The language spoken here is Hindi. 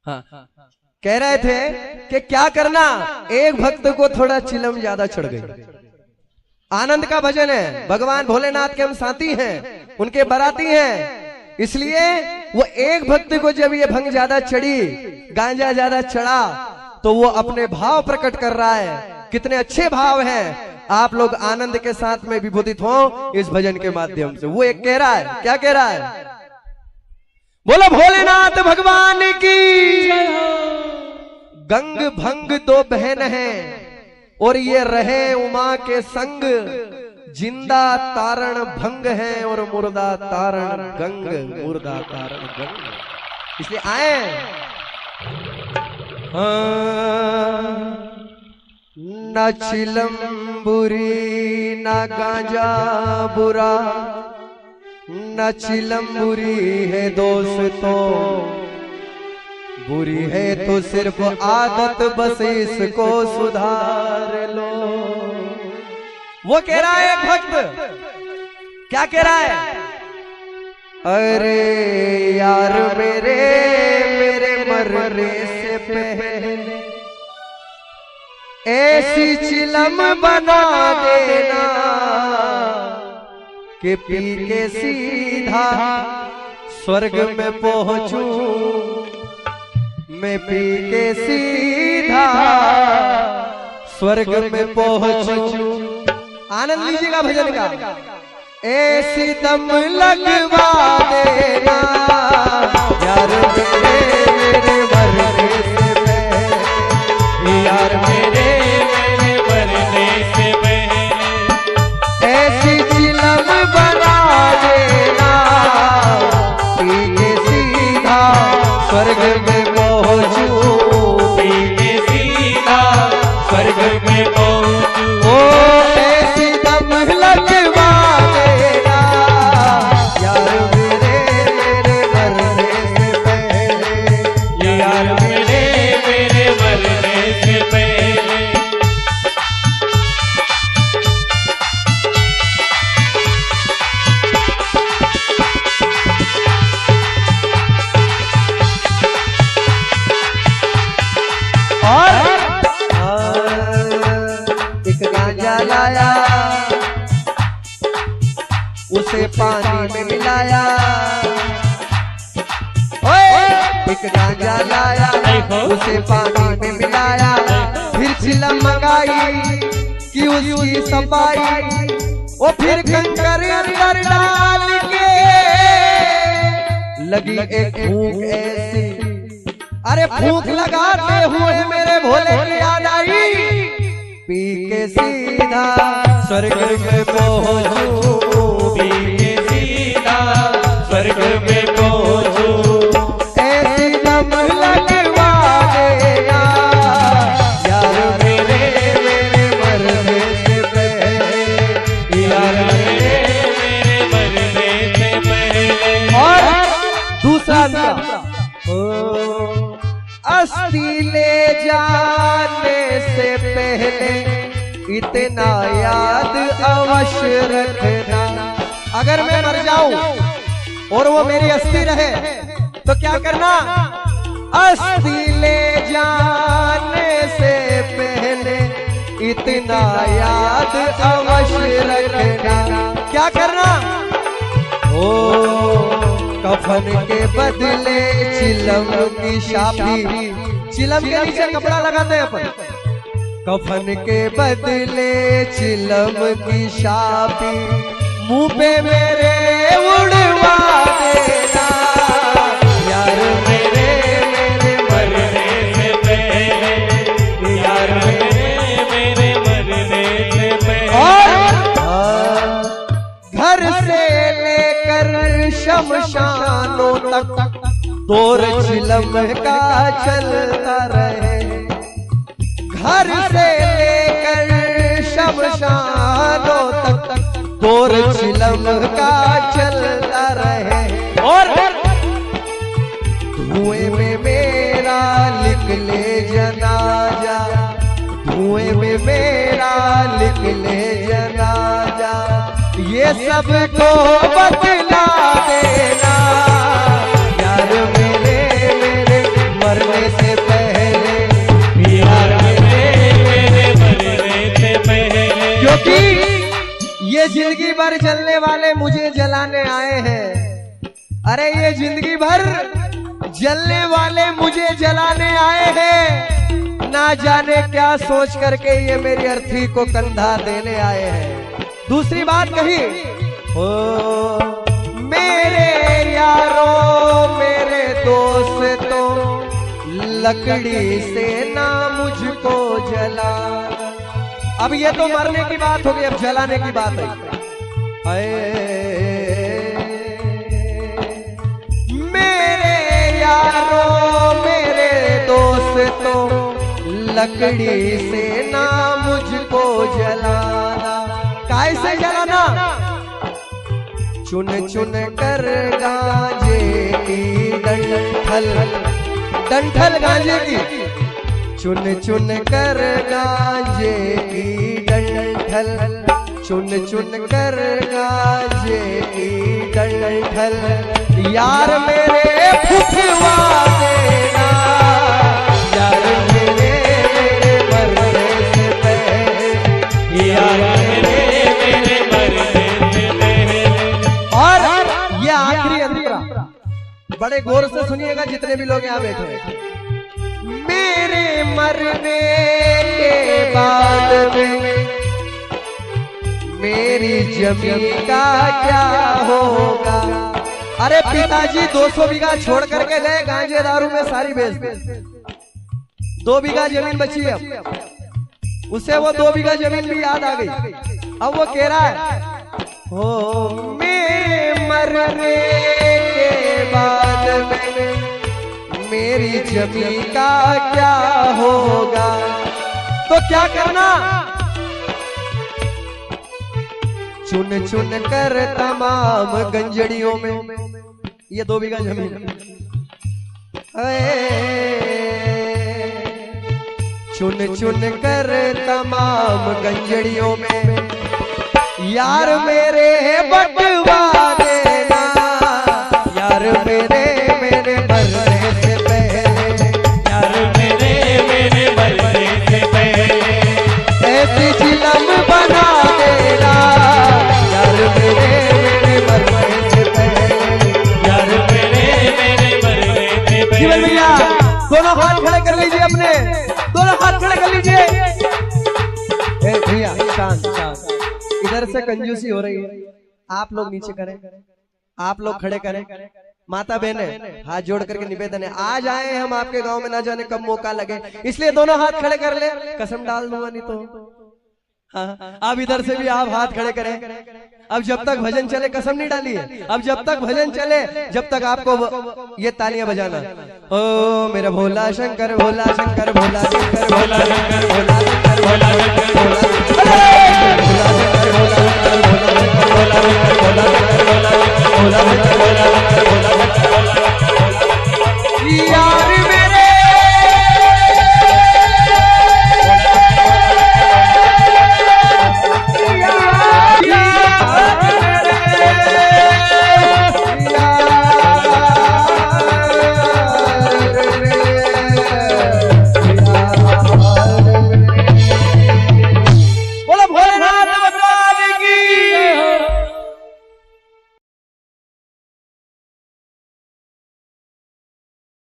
हाँ, कह रहे थे कि क्या करना, एक भक्त को थोड़ा चिलम ज्यादा चढ़ गई। आनंद का भजन है, भगवान भोलेनाथ के हम साथी हैं, उनके बाराती हैं, इसलिए वो एक भक्त को जब ये भंग ज्यादा चढ़ी, गांजा ज्यादा चढ़ा, तो वो अपने भाव प्रकट कर रहा है। कितने अच्छे भाव हैं, आप लोग आनंद के साथ में विभूतित हो इस भजन के माध्यम से। वो एक कह रहा है, क्या कह रहा है? बोलो भोलेनाथ भगवान की। गंग भंग दो बहन हैं और ये रहे उमा के संग, जिंदा तारण भंग है और मुर्दा तारण गंग, मुर्दा तारण गंग। इसलिए आए न चिलम बुरी न गांजा बुरा, न चिलम बुरी है दोस्तों, बुरी है तो सिर्फ आदत, बस इसको सुधार लो। वो कह रहा है एक भक्त, क्या कह रहा है? अरे यार मेरे मरने से पहले ऐसी चिलम बना देना कि पी के सीधा स्वर्ग में पहुंचूं, मैं पी के सीधा स्वर्ग में पहुंचूं। आनंद लीजिएगा भजन का। ऐसी दम लगवा देना यार मेरे मरने से पहले, यार मेरे मरने से पहले ऐसी चिलम बना देना, पी के सीधा स्वर्ग में पहुंचूं, पी के सीधा स्वर्ग में पहुंचूं। ओ ऐसी दम लगवा देना यार मेरे मरने से पहले, यार मेरे मरने से पहले। एक गांजा लाया, उसे पानी में मिलाया, एक गांजा लाया, उसे पानी में मिलाया, फिर चिलम मंगाई कि उसकी सफाई, वो फिर कंकर अंदर डाल के लगी एक फूंक ऐसी, अरे फूंक लगाते हुए मेरे भोले की याद आई, पी के सीधा स्वर्ग में पहुंचूं, पी के सीधा स्वर्ग में पहुंचूं। ऐसी दम लगवा देना यार मेरे मरने से पहले, यार मेरे मरने से पहले। और दूसरा अस्थि ले जाने से पहले इतना याद अवश्य रखना, अगर मैं मर जाऊं और वो मेरी अस्थि रहे तो क्या करना? अस्थि ले जाने से पहले इतना याद अवश्य रखना। क्या करना? ओ कफन के बदले चिलम की शापी, चिलम के नीचे कपड़ा लगाते हैं अपन, कफन के बदले चिलम की शापी, मुंह पे मेरे उड़वा देना यार मेरे मरने से पहले, यार मेरे मरने से पहले। और घर से लेकर शमशानों तक दौर चिलम का चलता रहे, घर से लेकर शमशानों तक दौर चिलम का चलता रहे। और धुएं में मेरा लिख ले जनाजा, धुएं में मेरा लिख ले जनाजा, ये सबको बतला देना यार मेरे मरने जलने वाले मुझे जलाने आए हैं, ना जाने क्या सोच करके ये मेरी अर्थी को कंधा देने आए हैं। दूसरी बात कही, ओ मेरे यारों मेरे दोस्तों, लकड़ी से ना मुझको जला। अब ये तो मरने की बात हो गई, अब जलाने की बात है। मेरे यारों मेरे दोस्तों, लकड़ी से ना मुझको जलाना। काय से जलाना? चुन चुन कर गांजे की डंठल, डंठल गांजे की, चुन चुन कर गांजे की डंठल, चुन चुन कर गांजे की डंठल, यार मेरे फुफवा देना, यार मेरे मरने से पहले, यार मेरे मरने से पहले। और ये आखिरी अंतरा बड़े गौर से सुनिएगा जितने भी लोग यहाँ बैठे हैं। मेरे मरने के बाद में मेरी जमीन का क्या होगा? अरे पिताजी 200 बीघा छोड़ करके गए, गांजे दारू में सारी बेच दी। 2 बीघा जमीन बची है, अब उसे वो 2 बीघा जमीन भी याद आ गई। अब वो कह रहा है, हो मेरे मरने के बाद में मेरी जमीन का क्या होगा? तो क्या करना? चुन चुन कर तमाम गंजड़ियों में, ये 2 बीघा जमीन, चुन चुन कर तमाम गंजड़ियों में, यार मेरे बटवा देना, यार मेरे मरने से पहले, यार मेरे मरने से पहले, ऐसी चिलम बना देना, यार मेरे मरने से पहले, यार मेरे मरने से पहले। जीवन भैया दोनों हाथ खड़े कर लीजिए, अपने दोनों हाथ खड़े कर लीजिए। भैया शांत शांत, इधर से कंजूसी हो रही है, आप लोग नीचे करें, आप लोग खड़े करें। माता बहने हाथ जोड़ करके निवेदन है, आज आए हम आपके गांव में, ना जाने कब मौका लगे, इसलिए दोनों हाथ खड़े कर ले, कसम डाल दूंगा नहीं तो। हाँ, अब इधर से भी आप हाथ खड़े करें। अब जब तक भजन चले, कसम नहीं डाली है, अब जब तक भजन चले जब तक आपको ये तालियां बजाना। ओ मेरा भोला शंकर, भोला शंकर, भोला शंकर, भोला शंकर, भोला शंकर, भोला शंकर, भोला शंकर, भोला शंकर, भोला शंकर, भोला शंकर, भोला शंकर, भोला शंकर, भोला शंकर, भोला शंकर, भोला शंकर, भोला शंकर,